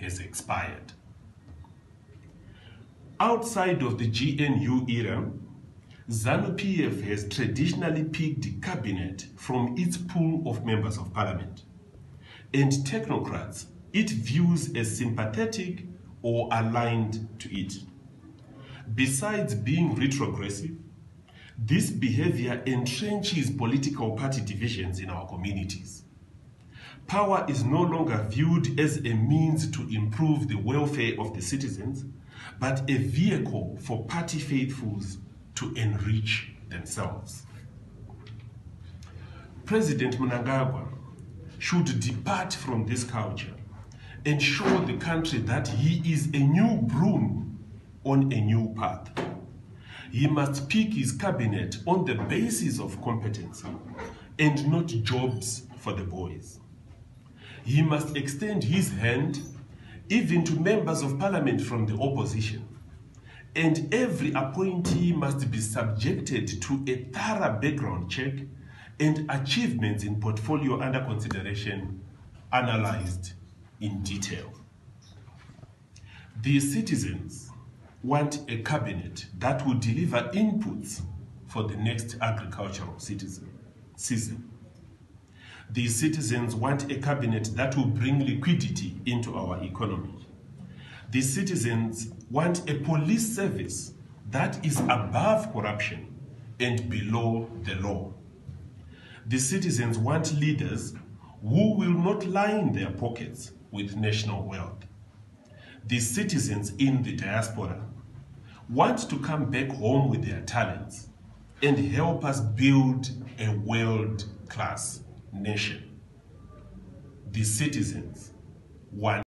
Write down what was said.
has expired. Outside of the GNU era, ZANU-PF has traditionally picked cabinet from its pool of members of parliament, and technocrats it views as sympathetic or aligned to it. Besides being retrogressive, this behavior entrenches political party divisions in our communities. Power is no longer viewed as a means to improve the welfare of the citizens, but a vehicle for party faithfuls to enrich themselves. President Mnangagwa should depart from this culture and show the country that he is a new broom on a new path. He must pick his cabinet on the basis of competency and not jobs for the boys. He must extend his hand even to members of parliament from the opposition, and every appointee must be subjected to a thorough background check and achievements in portfolio under consideration analyzed in detail. The citizens want a cabinet that will deliver inputs for the next agricultural season. The citizens want a cabinet that will bring liquidity into our economy. The citizens want a police service that is above corruption and below the law. The citizens want leaders who will not line their pockets with national wealth. The citizens in the diaspora want to come back home with their talents and help us build a world-class nation. The citizens want